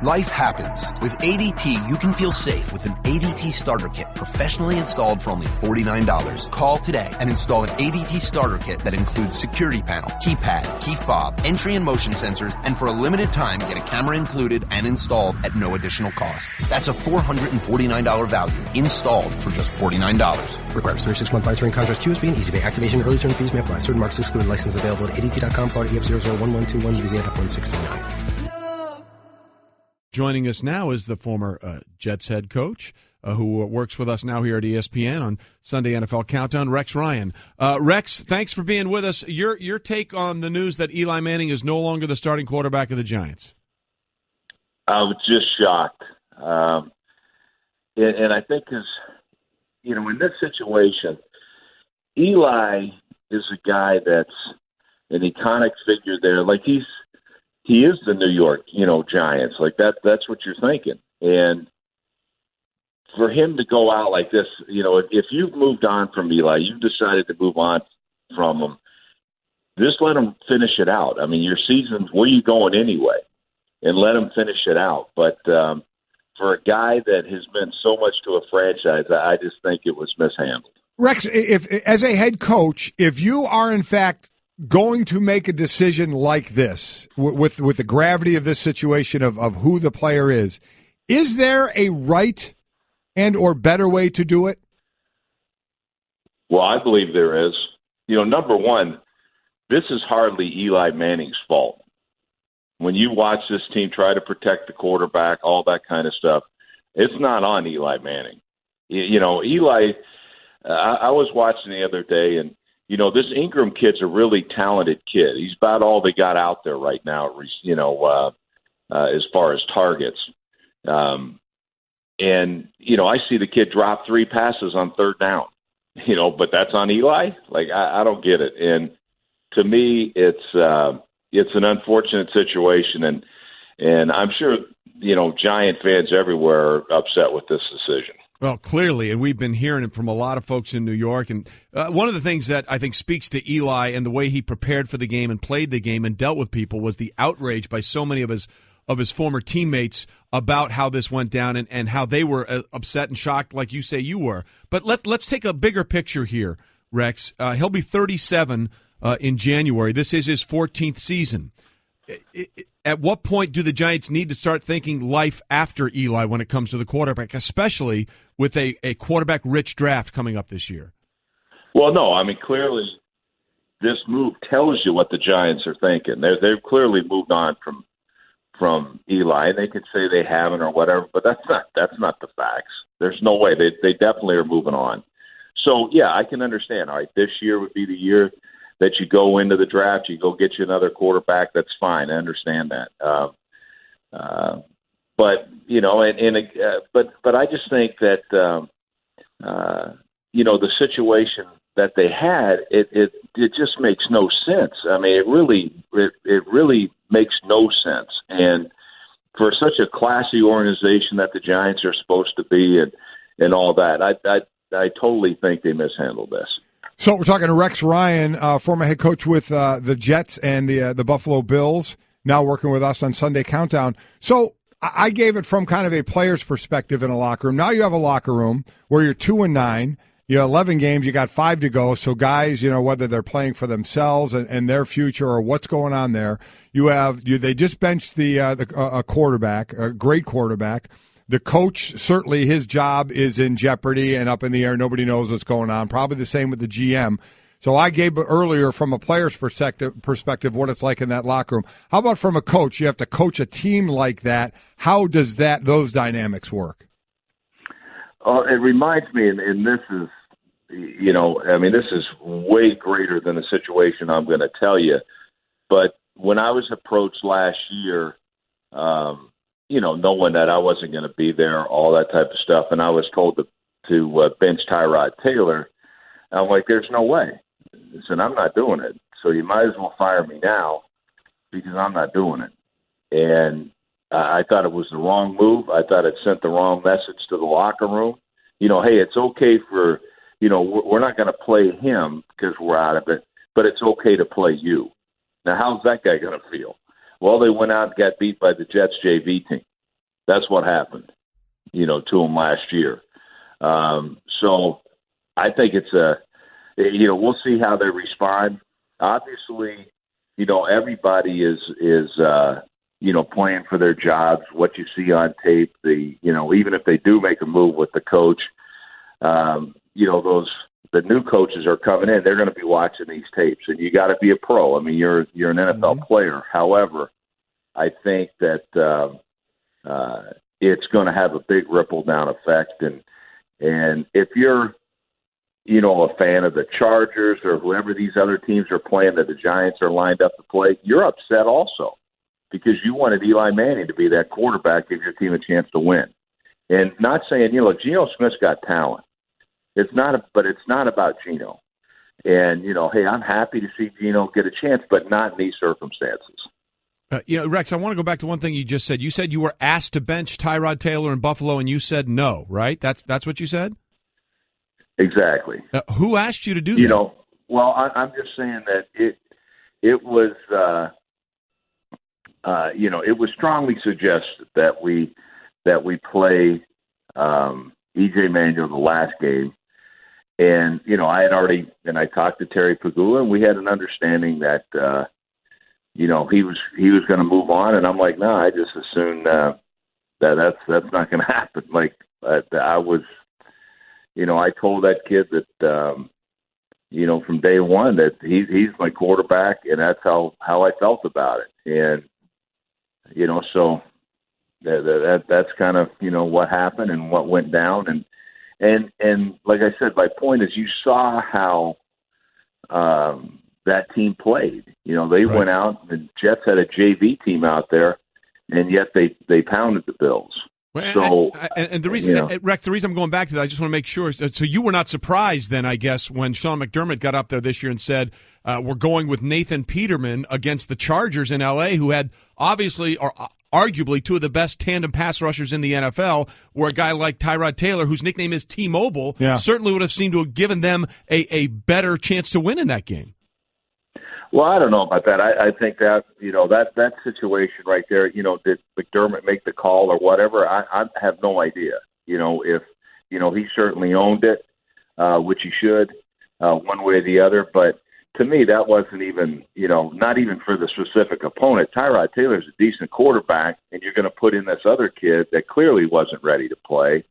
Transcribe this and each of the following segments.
Life happens. With ADT, you can feel safe with an ADT starter kit professionally installed for only $49. Call today and install an ADT starter kit that includes security panel, keypad, key fob, entry and motion sensors, and for a limited time, get a camera included and installed at no additional cost. That's a $449 value installed for just $49. Requires 36-month buy during contract QSB and easy pay activation. Early term fees may apply. Certain marks excluded. License available at ADT.com, Florida EF001121, UBZ F1639. Joining us now is the former Jets head coach who works with us now here at ESPN on Sunday NFL Countdown, Rex Ryan. Rex, thanks for being with us. Your take on the news that Eli Manning is no longer the starting quarterback of the Giants? I was just shocked. And I think because, in this situation, Eli is a guy that's an iconic figure there. Like he is the New York, Giants. Like that's what you're thinking. And for him to go out like this, if you've moved on from Eli, you've decided to move on from him, just let him finish it out. I mean, your season, where you going anyway? And let him finish it out. But for a guy that has been so much to a franchise, I just think it was mishandled. Rex, if as a head coach, if you are in fact going to make a decision like this, with the gravity of this situation of who the player is there a right and or better way to do it? Well, I believe there is. Number one, this is hardly Eli Manning's fault. When you watch this team try to protect the quarterback, all that kind of stuff, it's not on Eli Manning. Eli, I was watching the other day, and this Ingram kid's a really talented kid. He's about all they got out there right now, as far as targets. And I see the kid drop 3 passes on third down, but that's on Eli? Like, I don't get it. And to me, it's an unfortunate situation. And I'm sure, Giant fans everywhere are upset with this decision. Well, clearly, and we've been hearing it from a lot of folks in New York. And one of the things that I think speaks to Eli and the way he prepared for the game and played the game and dealt with people was the outrage by so many of his former teammates about how this went down and how they were upset and shocked, like you say you were. But let's take a bigger picture here, Rex. He'll be 37 in January. This is his 14th season. At what point do the Giants need to start thinking life after Eli when it comes to the quarterback, especially with a quarterback-rich draft coming up this year? Well, no, I mean, clearly this move tells you what the Giants are thinking. They've clearly moved on from Eli. They could say they haven't or whatever, but that's not the facts. There's no way. They definitely are moving on. So, yeah, I can understand. All right, this year would be the year that you go into the draft, you go get you another quarterback. That's fine. I understand that. But I just think that the situation that they had, it just makes no sense. I mean, it really makes no sense. And for such a classy organization that the Giants are supposed to be, and all that, I totally think they mishandled this. So we're talking to Rex Ryan, former head coach with the Jets and the Buffalo Bills, now working with us on Sunday Countdown. So I gave it from kind of a player's perspective in a locker room. Now you have a locker room where you're 2-9. You have 11 games. You got 5 to go. So guys, whether they're playing for themselves and their future or what's going on there, they just benched a quarterback, a great quarterback. The coach, certainly his job is in jeopardy and up in the air. Nobody knows what's going on. Probably the same with the GM. So I gave earlier from a player's perspective what it's like in that locker room. How about from a coach? You have to coach a team like that. How does those dynamics work? It reminds me, and this is, this is way greater than the situation I'm going to tell you. But when I was approached last year, knowing that I wasn't going to be there, all that type of stuff, and I was told to bench Tyrod Taylor, I'm like, there's no way. I said, I'm not doing it. So you might as well fire me now because I'm not doing it. And I thought it was the wrong move. I thought it sent the wrong message to the locker room. Hey, it's okay for, we're not going to play him because we're out of it, but it's okay to play you. Now, how's that guy going to feel? Well, they went out and got beat by the Jets JV team. That's what happened, to him last year. So I think it's we'll see how they respond. Obviously, everybody is playing for their jobs. What you see on tape, even if they do make a move with the coach, the new coaches are coming in. They're going to be watching these tapes, and you got to be a pro. I mean, you're an NFL player. However, I think that it's going to have a big ripple down effect, and if you're a fan of the Chargers or whoever these other teams are playing that the Giants are lined up to play, you're upset also because you wanted Eli Manning to be that quarterback, give your team a chance to win. And not saying, Geno Smith's got talent. But it's not about Geno. And, hey, I'm happy to see Geno get a chance, but not in these circumstances. Rex, I want to go back to one thing you just said. You said you were asked to bench Tyrod Taylor in Buffalo, and you said no, right? That's what you said? Exactly. Who asked you to do that? Well, I'm just saying that it was, it was strongly suggested that we play E.J. Manuel the last game. And, I had already, and I talked to Terry Pagula, and we had an understanding that, he was going to move on. And I'm like, no, I just assumed that's not going to happen. Like, I was, I told that kid that, from day one that he's my quarterback, and that's how I felt about it. And, so that's kind of, what happened and what went down. And like I said, my point is you saw how that team played. They went out, the Jets had a JV team out there, and yet they pounded the Bills. Well, and the reason, Rex, the reason I'm going back to that, I just want to make sure. So you were not surprised then, I guess, when Sean McDermott got up there this year and said, we're going with Nathan Peterman against the Chargers in L.A., who had obviously or arguably two of the best tandem pass rushers in the NFL, where a guy like Tyrod Taylor, whose nickname is T-Mobile, certainly would have seemed to have given them a better chance to win in that game. Well, I don't know about that. I think that, that situation right there, did McDermott make the call or whatever? I have no idea. If, he certainly owned it, which he should, one way or the other. But to me, that wasn't even, not even for the specific opponent. Tyrod Taylor's a decent quarterback, and you're going to put in this other kid that clearly wasn't ready to play.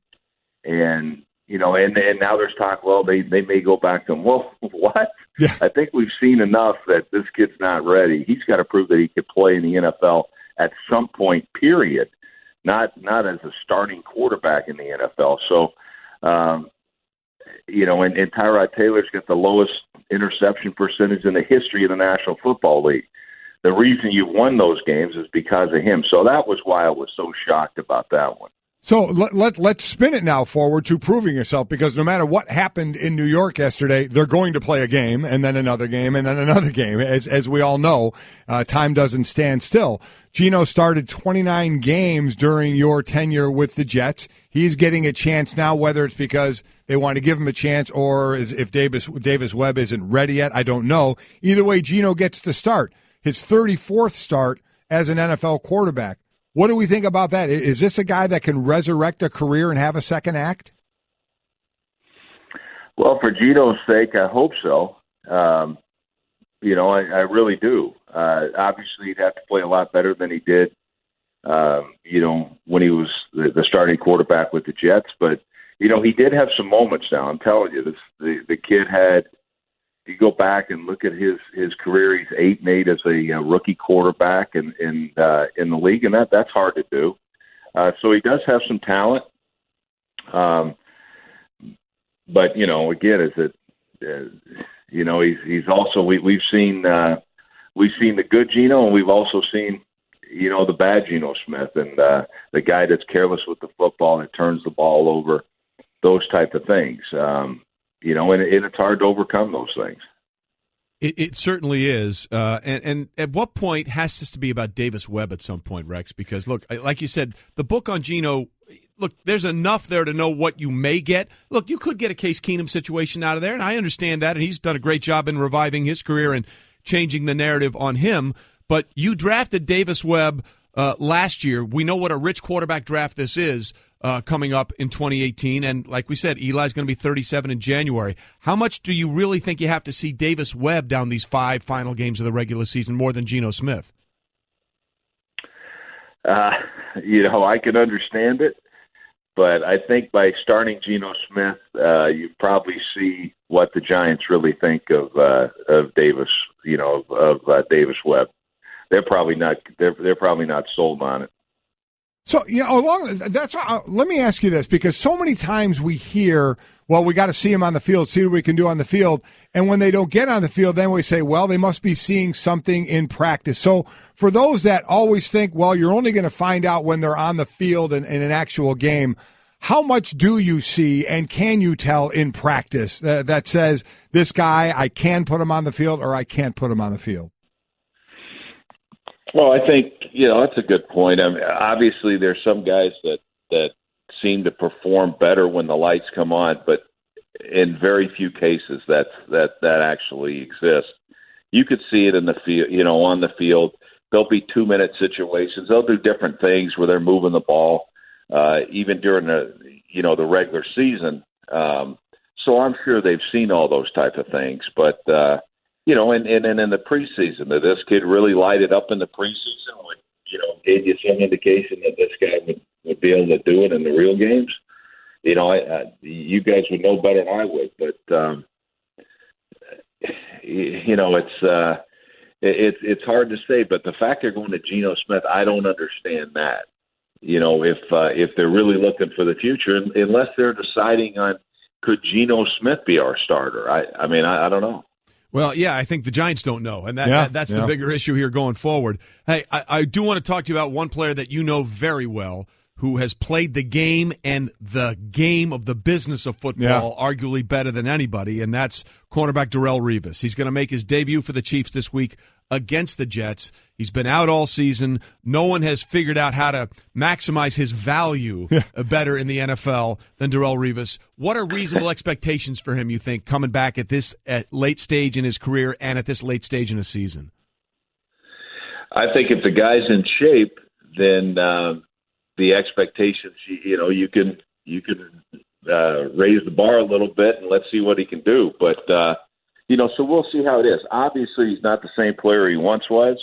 And, and now there's talk, well, they may go back to him. Well, what? Yeah. I think we've seen enough that this kid's not ready. He's got to prove that he could play in the NFL at some point, period, not as a starting quarterback in the NFL. So, and Tyrod Taylor's got the lowest interception percentage in the history of the National Football League. The reason you won those games is because of him. So that was why I was so shocked about that one. So let's spin it now forward to proving yourself, because no matter what happened in New York yesterday, they're going to play a game and then another game and then another game. As we all know, time doesn't stand still. Geno started 29 games during your tenure with the Jets. He's getting a chance now, whether it's because they want to give him a chance or if Davis Webb isn't ready yet, I don't know. Either way, Geno gets to start. His 34th start as an NFL quarterback. What do we think about that? Is this a guy that can resurrect a career and have a second act? Well, for Geno's sake, I hope so. I really do. Obviously, he'd have to play a lot better than he did, when he was the starting quarterback with the Jets. But, he did have some moments now. I'm telling you, the kid had – you go back and look at his career, he's 8-8 as a rookie quarterback in the league, and that's hard to do. So he does have some talent. But, again, he's also we've seen the good Geno, and we've also seen the bad Geno Smith, and the guy that's careless with the football and turns the ball over, those type of things. And it's hard to overcome those things. It certainly is. And at what point has this to be about Davis Webb at some point, Rex? Because, look, like you said, the book on Geno, look, there's enough there to know what you may get. Look, you could get a Case Keenum situation out of there, and I understand that, and he's done a great job in reviving his career and changing the narrative on him. But you drafted Davis Webb last year. We know what a rich quarterback draft this is coming up in 2018. And like we said, Eli's going to be 37 in January. How much do you really think you have to see Davis Webb down these 5 final games of the regular season more than Geno Smith? I can understand it. But I think by starting Geno Smith, you probably see what the Giants really think of Davis, of Davis Webb. They're probably not sold on it. So let me ask you this, because so many times we hear, well, we got to see him on the field, see what we can do on the field, and when they don't get on the field, then we say, well, they must be seeing something in practice. So for those that always think, well, you're only going to find out when they're on the field in an actual game, how much do you see and can you tell in practice that says this guy, I can put him on the field or I can't put him on the field? Well, I think, that's a good point. I mean, obviously there's some guys that seem to perform better when the lights come on, but in very few cases that actually exists. You could see it in the field, on the field. There'll be 2-minute situations. They'll do different things where they're moving the ball, even during the regular season. So I'm sure they've seen all those type of things, but, and in the preseason, that this kid really lighted up in the preseason, would, gave you some indication that this guy would be able to do it in the real games. You guys would know better than I would, but it's hard to say. But the fact they're going to Geno Smith, I don't understand that. If they're really looking for the future, unless they're deciding on could Geno Smith be our starter. I mean, I don't know. Well, yeah, I think the Giants don't know, and that's the bigger issue here going forward. Hey, I do want to talk to you about one player that you know very well, who has played the game and the game of the business of football arguably better than anybody, and that's cornerback Darrelle Revis. He's going to make his debut for the Chiefs this week against the Jets. He's been out all season. No one has figured out how to maximize his value better in the NFL than Darrelle Revis. What are reasonable expectations for him, you think, coming back at late stage in his career and at this late stage in the season? I think if the guy's in shape, then the expectations, you can raise the bar a little bit and let's see what he can do. But, so we'll see how it is. Obviously, he's not the same player he once was.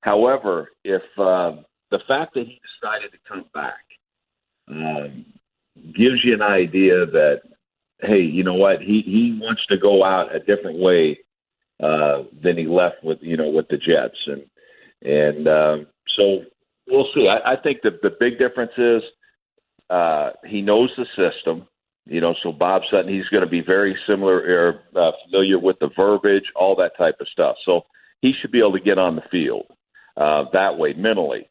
However, if the fact that he decided to come back gives you an idea that, hey, you know what, he wants to go out a different way than he left with the Jets. And so we'll see. I think the big difference is he knows the system. So Bob Sutton, he's going to be very similar, familiar with the verbiage, all that type of stuff. So he should be able to get on the field that way mentally.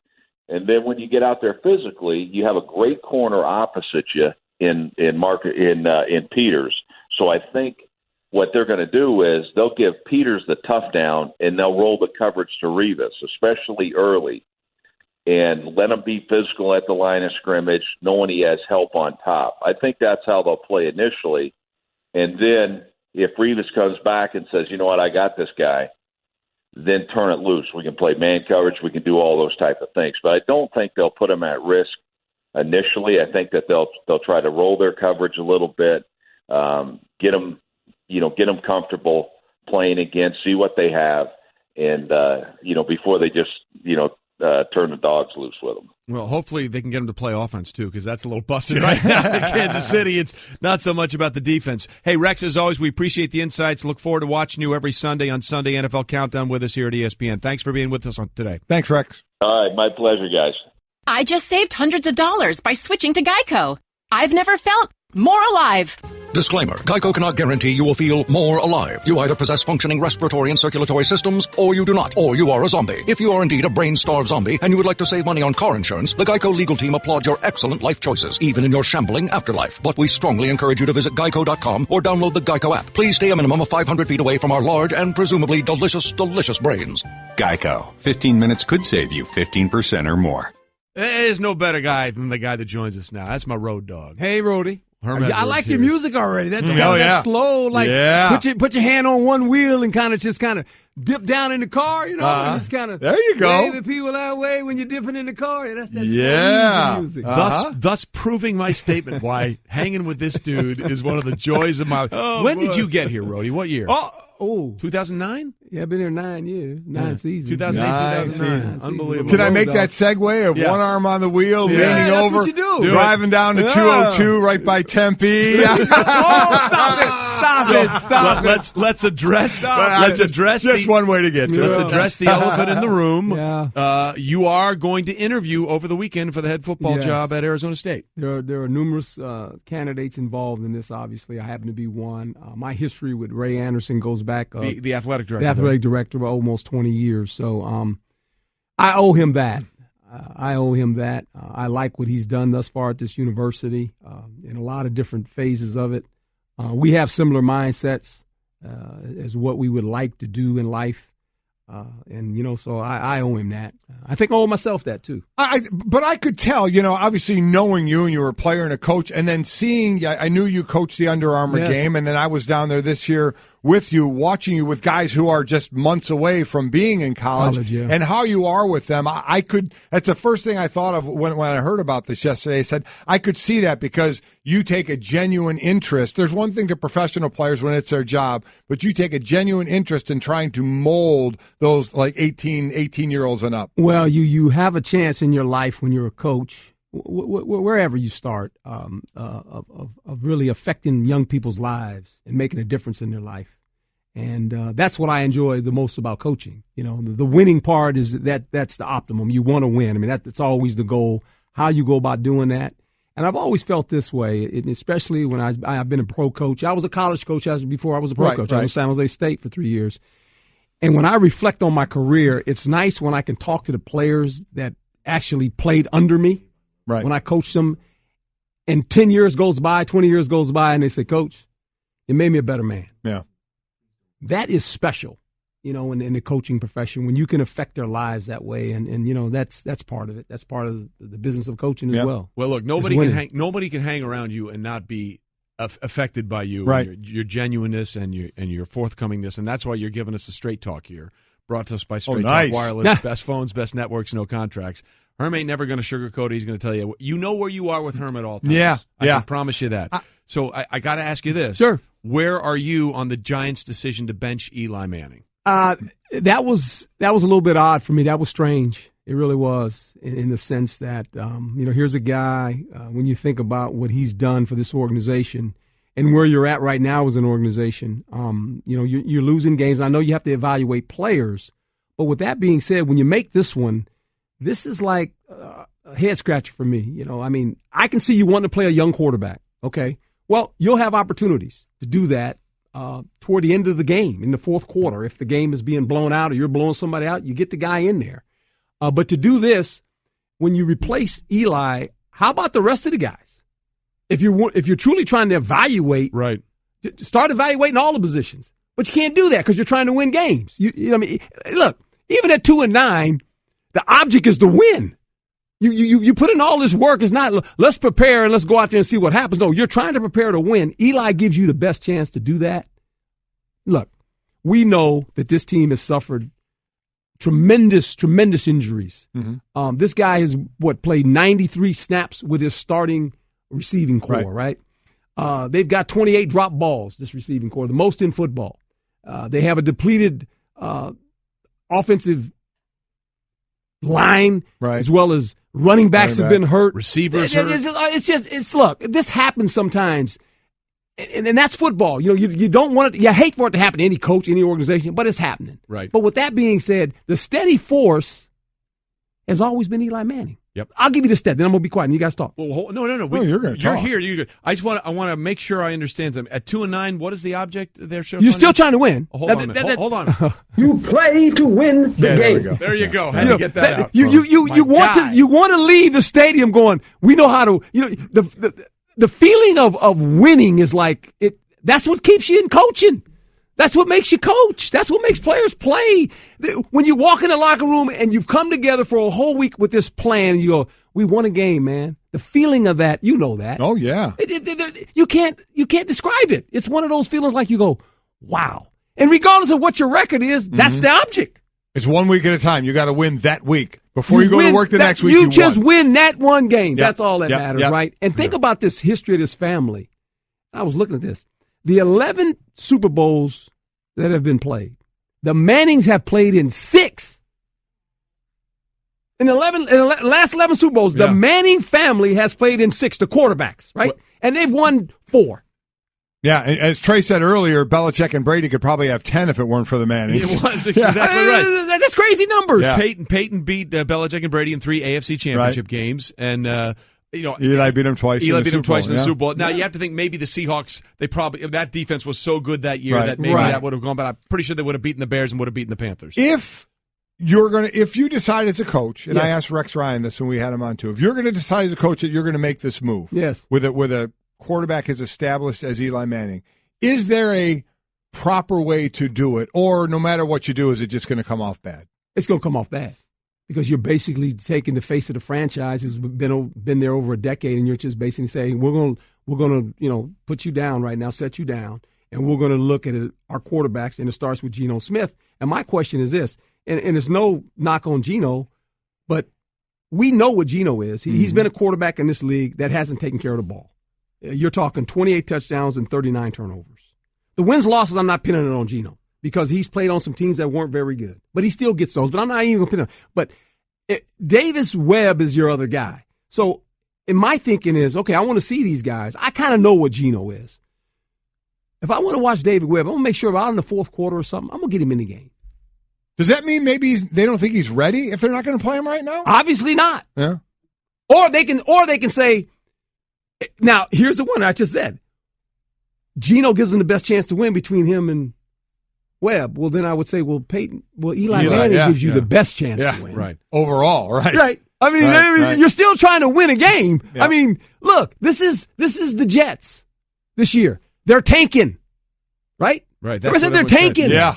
And then when you get out there physically, you have a great corner opposite you in Peters. So I think what they're going to do is they'll give Peters the tough down and they'll roll the coverage to Revis, especially early, and let him be physical at the line of scrimmage, knowing he has help on top. I think that's how they'll play initially. And then if Revis comes back and says, you know what, I got this guy, then turn it loose. We can play man coverage. We can do all those type of things. But I don't think they'll put him at risk initially. I think that they'll try to roll their coverage a little bit, get them comfortable playing again, see what they have, and before they just turn the dogs loose with them. Well, hopefully they can get them to play offense, too, because that's a little busted right now in Kansas City. It's not so much about the defense. Hey, Rex, as always, we appreciate the insights. Look forward to watching you every Sunday on Sunday NFL Countdown with us here at ESPN. Thanks for being with us today. Thanks, Rex. All right, my pleasure, guys. I just saved hundreds of dollars by switching to Geico. I've never felt more alive. Disclaimer. Geico cannot guarantee you will feel more alive. You either possess functioning respiratory and circulatory systems, or you do not, or you are a zombie. If you are indeed a brain-starved zombie and you would like to save money on car insurance, the Geico legal team applauds your excellent life choices, even in your shambling afterlife. But we strongly encourage you to visit geico.com or download the Geico app. Please stay a minimum of 500 feet away from our large and presumably delicious, delicious brains. Geico. 15 minutes could save you 15% or more. There's no better guy than the guy that joins us now. That's my road dog. Hey, Rody. Herm I like your Edwards music already. That's kind Oh, of yeah. that slow, like Yeah. put your hand on one wheel and kind of dip down in the car, and just kind of There you go. waving people that way when you're dipping in the car. Yeah, that's Yeah. slow music. Thus proving my statement why hanging with this dude is one of the joys of my life. When did you get here, Rhodey? What year? Oh, 2009? yeah, I've been here 9 years, 9 seasons. 2008, 2009. seasons. Unbelievable. Can I make that segue of Yeah. one arm on the wheel, Yeah. leaning That's over, what you do. driving down to 202 right by Tempe? Stop it. Let's address Just one way to get to Let's it. address the elephant in the room. Yeah. You are going to interview over the weekend for the head football Yes. job at Arizona State. There are numerous candidates involved in this, obviously. I happen to be one. My history with Ray Anderson goes back. The athletic director. The athletic director for almost 20 years. So I owe him that. I like what he's done thus far at this university in a lot of different phases of it. We have similar mindsets as what we would like to do in life. So I owe him that. I think I owe myself that, too. But I could tell, obviously knowing you and you were a player and a coach, and then seeing, I knew you coached the Under Armour game, and then I was down there this year with you, watching you with guys who are just months away from being in college, and how you are with them. That's the first thing I thought of when I heard about this yesterday. I said, I could see that because you take a genuine interest. There's one thing to professional players when it's their job, but you take a genuine interest in trying to mold those like 18-year-olds and up. Well, you have a chance in your life when you're a coach, wherever you start, of really affecting young people's lives and making a difference in their life. And that's what I enjoy the most about coaching. The winning part is that's the optimum. You want to win. I mean, that's always the goal, how you go about doing that. And I've always felt this way, especially when I've been a pro coach. I was a college coach before I was a pro coach. I was at San Jose State for 3 years. And when I reflect on my career, it's nice when I can talk to the players that actually played under me. Right. When I coached them, and 10 years goes by, 20 years goes by, and they say, Coach, it made me a better man. Yeah. That is special, in the coaching profession, when you can affect their lives that way. And that's part of it. That's part of the business of coaching as well. Well, look, nobody can hang around you and not be affected by you, right? And your genuineness and your forthcomingness, and that's why you're giving us the Straight Talk here, brought to us by Straight Talk Wireless. Best phones, best networks, no contracts. Herm ain't never going to sugarcoat it. He's going to tell you where you are with Herm at all times. Yeah, I can promise you that. So I got to ask you this: Sure. Where are you on the Giants' decision to bench Eli Manning? That was a little bit odd for me. That was strange. It really was, in the sense that, here's a guy, when you think about what he's done for this organization and where you're at right now as an organization, you're losing games. I know you have to evaluate players, but with that being said, when you make this one, this is like a head scratcher for me. I can see you wanting to play a young quarterback. Okay. Well, you'll have opportunities to do that toward the end of the game, in the fourth quarter. If the game is being blown out or you're blowing somebody out, you get the guy in there. But to do this, when you replace Eli, how about the rest of the guys? If you're truly trying to evaluate, right, start evaluating all the positions. But you can't do that because you're trying to win games. Look, even at 2-9, the object is to win. You put in all this work. It's not, let's prepare and let's go out there and see what happens. No, you're trying to prepare to win. Eli gives you the best chance to do that. Look, we know that this team has suffered tremendous injuries. Mm-hmm. This guy has, played 93 snaps with his starting receiving core, right? They've got 28 drop balls, this receiving core, the most in football. They have a depleted offensive line, as well as running backs have been hurt. Receivers hurt. Look, this happens sometimes. And that's football. You don't want it. You hate for it to happen to any coach, any organization, but it's happening. Right. But with that being said, the steady force has always been Eli Manning. Yep. I'll give you the stat. Then I'm gonna be quiet and you guys talk. Well, no. You're here. You're good. I want to make sure I understand something. At 2-9, what is the object there, Chef? You're still trying to win. Hold on a minute. Hold on. You play to win the game. There you go. Had to get that out. You want to leave the stadium going, we know how to. The feeling of winning is like it. That's what keeps you in coaching. That's what makes you coach. That's what makes players play. When you walk in the locker room and you've come together for a whole week with this plan, and you go, we won a game, man. The feeling of that, you know that. Oh, yeah. you can't describe it. It's one of those feelings like you go, wow. And regardless of what your record is, that's the object. It's 1 week at a time. You got to win that week before you go to work the next week. You just win that one game. Yep. That's all that matters, right? And think about this history of this family. I was looking at this. The 11 Super Bowls that have been played, the Mannings have played in 6. In the last 11 Super Bowls, the Manning family has played in 6, the quarterbacks, right? And they've won 4. Yeah, as Trey said earlier, Belichick and Brady could probably have 10 if it weren't for the Mannings. It was exactly right. That's crazy numbers. Yeah. Peyton beat Belichick and Brady in 3 AFC Championship games, and Eli beat him twice. Eli beat him twice in the Super Bowl. Now you have to think maybe the Seahawks. That defense was so good that year that maybe that would have gone. But I'm pretty sure they would have beaten the Bears and would have beaten the Panthers. If you decide as a coach, and I asked Rex Ryan this when we had him on too, if you're going to decide as a coach that you're going to make this move, with a quarterback as established as Eli Manning, is there a proper way to do it, or no matter what you do, is it just going to come off bad? It's going to come off bad because you're basically taking the face of the franchise who's been there over a decade, and you're just basically saying we're going to put you down right now, set you down, and we're going to look at our quarterbacks, and it starts with Geno Smith. And my question is this, and it's no knock on Geno, but we know what Geno is. He's been a quarterback in this league that hasn't taken care of the ball. You're talking 28 touchdowns and 39 turnovers. The wins, losses, I'm not pinning it on Geno because he's played on some teams that weren't very good. But he still gets those. But I'm not even going to pin it on. But Davis Webb is your other guy. So my thinking is, okay, I want to see these guys. I kind of know what Geno is. If I want to watch David Webb, I'm going to make sure out in the fourth quarter or something, I'm going to get him in the game. Does that mean maybe they don't think he's ready if they're not going to play him right now? Obviously not. Yeah. Or they can say, now, here's the one I just said. Geno gives them the best chance to win between him and Webb. Well, then I would say, Eli Manning gives you the best chance to win. Right. Overall, right. Right. I mean, you're still trying to win a game. Yeah. I mean, look, this is the Jets this year. They're tanking. Right? Right. They're tanking. Said. Yeah.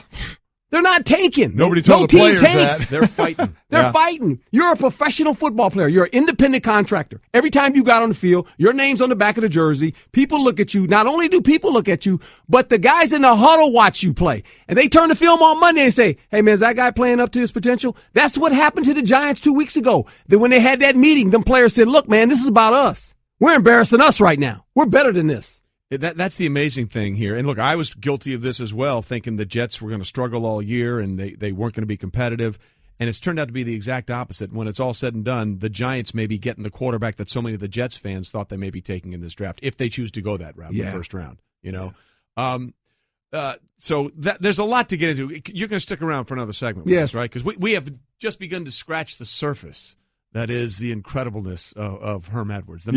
They're not tanking. Nobody told the players that. They're fighting. They're fighting. You're a professional football player. You're an independent contractor. Every time you got on the field, your name's on the back of the jersey. People look at you. Not only do people look at you, but the guys in the huddle watch you play. And they turn the film on Monday and say, hey, man, is that guy playing up to his potential? That's what happened to the Giants 2 weeks ago. That when they had that meeting, them players said, look, man, this is about us. We're embarrassing us right now. We're better than this. That's the amazing thing here. And look, I was guilty of this as well, thinking the Jets were going to struggle all year and they weren't going to be competitive. And it's turned out to be the exact opposite. When it's all said and done, the Giants may be getting the quarterback that so many of the Jets fans thought they may be taking in this draft, if they choose to go that route, the first round. So there's a lot to get into. You're going to stick around for another segment with us, right? Because we have just begun to scratch the surface. That is the incredibleness of Herm Edwards, the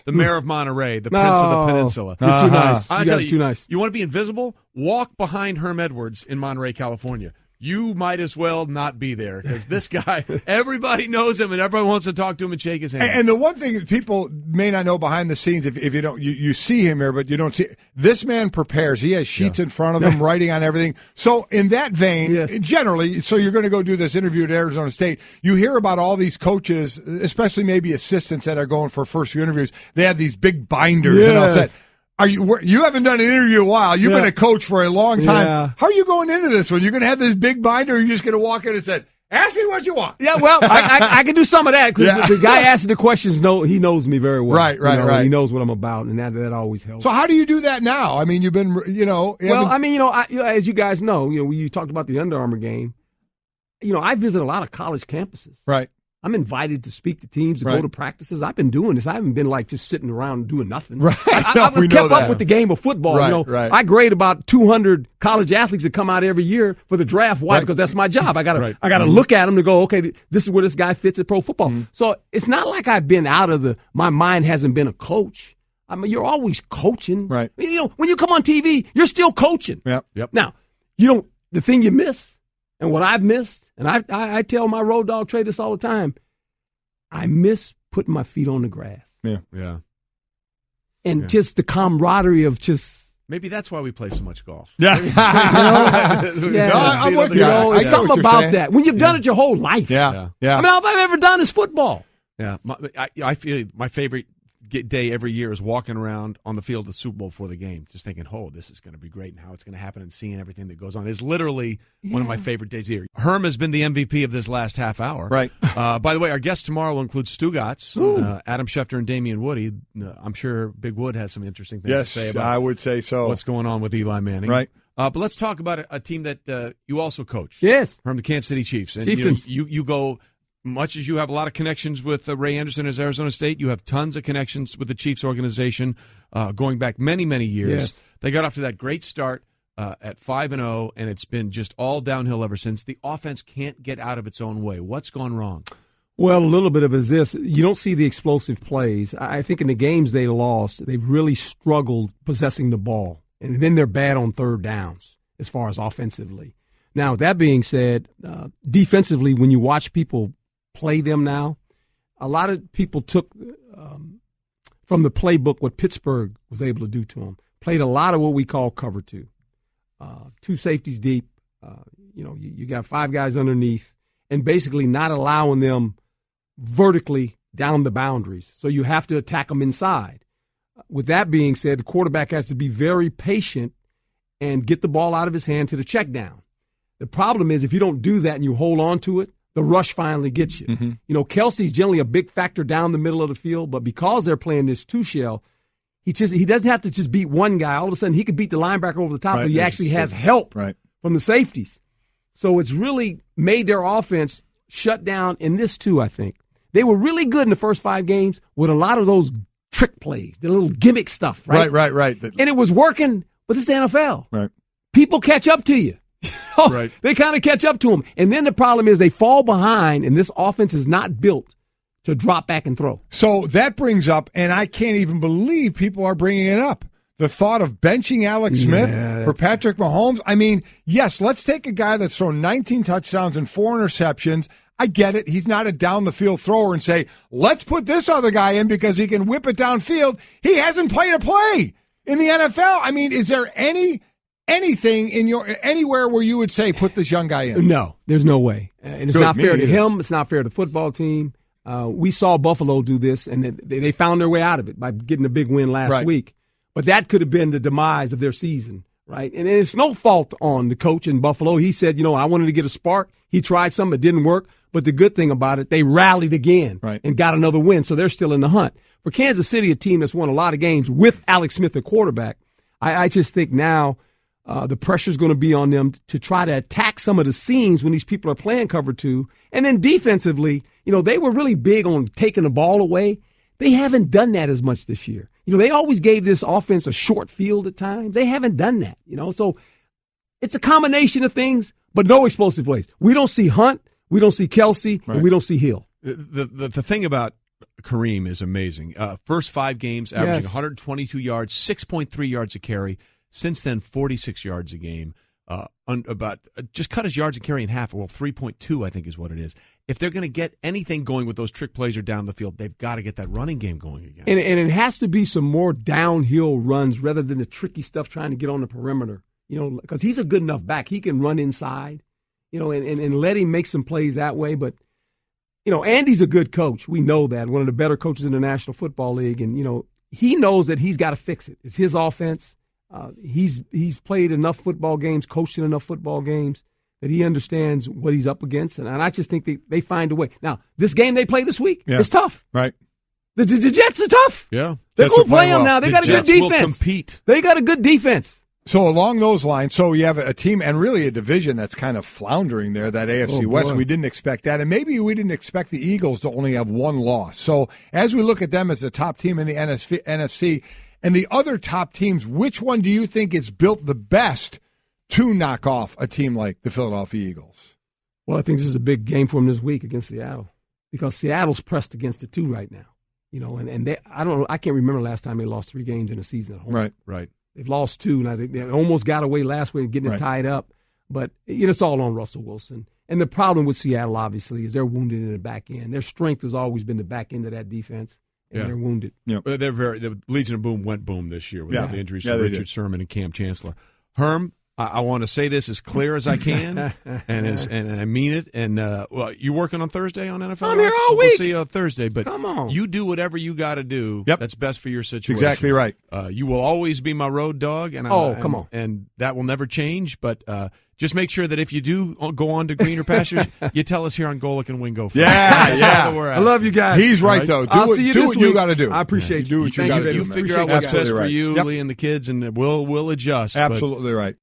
mayor of Monterey, the prince of the peninsula. You're too nice. You guys are too nice. You want to be invisible? Walk behind Herm Edwards in Monterey, California. You might as well not be there because this guy, everybody knows him and everybody wants to talk to him and shake his hand. And the one thing that people may not know behind the scenes, if you don't, you see him here, but you don't see this man prepares. He has sheets in front of him, writing on everything. So in that vein, generally, so you're going to go do this interview at Arizona State. You hear about all these coaches, especially maybe assistants that are going for first few interviews. They have these big binders and all that. You haven't done an interview in a while. You've been a coach for a long time. Yeah. How are you going into this one? You're going to have this big binder, or you're just going to walk in and say, ask me what you want? Yeah, well, I can do some of that because the guy asking the questions, he knows me very well. Right. He knows what I'm about, and that always helps. So how do you do that now? I mean, you've been, as you guys know, you talked about the Under Armour game. I visit a lot of college campuses. Right. I'm invited to speak to teams, to go to practices. I've been doing this. I haven't been just sitting around doing nothing. Right. I've kept up with the game of football. Right. I grade about 200 college athletes that come out every year for the draft. Why? Because that's my job. I got to look at them to go, okay, this is where this guy fits at pro football. Mm-hmm. So it's not like I've been out of my mind hasn't been a coach. I mean, you're always coaching. Right. When you come on TV, you're still coaching. Yep. Now, the thing you miss and what I've missed, and I tell my road dog Trey this all the time, I miss putting my feet on the grass. Yeah. And just the camaraderie of just. Maybe that's why we play so much golf. Yeah. I'm with you. Something about that. When you've done it your whole life. Yeah. I mean, all I've ever done is football. Yeah. I feel my favorite day every year is walking around on the field of the Super Bowl before the game, just thinking, oh, this is going to be great and how it's going to happen and seeing everything that goes on. It's literally one of my favorite days of the year. Herm has been the MVP of this last half hour. Right. By the way, our guest tomorrow will include Stugotz, Adam Schefter, and Damian Woody. I'm sure Big Wood has some interesting things to say about I would say so. What's going on with Eli Manning. Right. But let's talk about a team that you also coach. Yes. From the Kansas City Chiefs. And Chieftains. You go, much as you have a lot of connections with Ray Anderson as Arizona State, you have tons of connections with the Chiefs organization going back many, many years. Yes. They got off to that great start at 5-0, and it's been just all downhill ever since. The offense can't get out of its own way. What's gone wrong? Well, a little bit of it is this. You don't see the explosive plays. I think in the games they lost, they've really struggled possessing the ball. And then they're bad on third downs as far as offensively. Now, with that being said, defensively, when you watch people play them now, a lot of people took from the playbook what Pittsburgh was able to do to them. Played a lot of what we call cover two. Two safeties deep. You got five guys underneath, and basically not allowing them vertically down the boundaries. So you have to attack them inside. With that being said, the quarterback has to be very patient and get the ball out of his hand to the check down. The problem is if you don't do that and you hold on to it, the rush finally gets you. Mm-hmm. Kelsey's generally a big factor down the middle of the field, but because they're playing this two-shell, he doesn't have to just beat one guy. All of a sudden, he could beat the linebacker over the top, but he actually has help from the safeties. So it's really made their offense shut down in this too, I think. They were really good in the first 5 games with a lot of those trick plays, the little gimmick stuff, right? Right. And it was working, but it's the NFL. Right. People catch up to you. Right. They kind of catch up to them. And then the problem is they fall behind, and this offense is not built to drop back and throw. So that brings up, and I can't even believe people are bringing it up, the thought of benching Alex Smith for Patrick Mahomes. I mean, yes, let's take a guy that's thrown 19 touchdowns and 4 interceptions. I get it. He's not a down-the-field thrower and say, let's put this other guy in because he can whip it downfield. He hasn't played a play in the NFL. I mean, is there anything anywhere where you would say put this young guy in? No, there's no way. And it's not fair to him. It's not fair to the football team. We saw Buffalo do this, and they found their way out of it by getting a big win last week. But that could have been the demise of their season, right? And it's no fault on the coach in Buffalo. He said, I wanted to get a spark. He tried something. It didn't work. But the good thing about it, they rallied again and got another win, so they're still in the hunt. For Kansas City, a team that's won a lot of games with Alex Smith at quarterback, I just think now the pressure's going to be on them to try to attack some of the seams when these people are playing cover two. And then defensively, they were really big on taking the ball away. They haven't done that as much this year. They always gave this offense a short field at times. They haven't done that, So it's a combination of things, but no explosive plays. We don't see Hunt, we don't see Kelsey, and we don't see Hill. The thing about Kareem is amazing. First 5 games, averaging 122 yards, 6.3 yards a carry. Since then, 46 yards a game. Just cut his yards a carry in half. Well, 3.2, I think, is what it is. If they're going to get anything going with those trick plays or down the field, they've got to get that running game going again. And it has to be some more downhill runs rather than the tricky stuff trying to get on the perimeter. Because he's a good enough back. He can run inside, and let him make some plays that way. But, Andy's a good coach. We know that. One of the better coaches in the National Football League. And, he knows that he's got to fix it. It's his offense. He's played enough football games, coached in enough football games that he understands what he's up against. And I just think they find a way. Now, this game they play this week, it's tough. Right. The Jets are tough. Yeah. They're going to play them now. They got a good defense. Will compete. They got a good defense. So along those lines, so you have a team and really a division that's kind of floundering there, that AFC West. We didn't expect that. And maybe we didn't expect the Eagles to only have 1 loss. So as we look at them as the top team in the NFC and the other top teams, which one do you think is built the best to knock off a team like the Philadelphia Eagles? Well, I think this is a big game for them this week against Seattle because Seattle's pressed against it too right now. And I can't remember last time they lost 3 games in a season at home. Right. They've lost 2, and I think they almost got away last week getting it tied up. But it's all on Russell Wilson. And the problem with Seattle, obviously, is they're wounded in the back end. Their strength has always been the back end of that defense, and they're wounded. Yeah. The Legion of Boom went boom this year with all the injuries to Richard Sherman and Cam Chancellor. Herm, I want to say this as clear as I can, and I mean it. And you working on Thursday on NFL? I'm here all week. We'll see you on Thursday. But come on, you do whatever you got to do. Yep. That's best for your situation. Exactly right. You will always be my road dog, and come on, and that will never change. But just make sure that if you do go on to greener pastures, you tell us here on Golic and Wingo. Yeah. I love you guys. He's right though. I'll see you do this what week. you got to do. I appreciate you. Do what you got to do. You figure out what's best for you, Yep. Lee, and the kids, and we'll adjust. Absolutely right.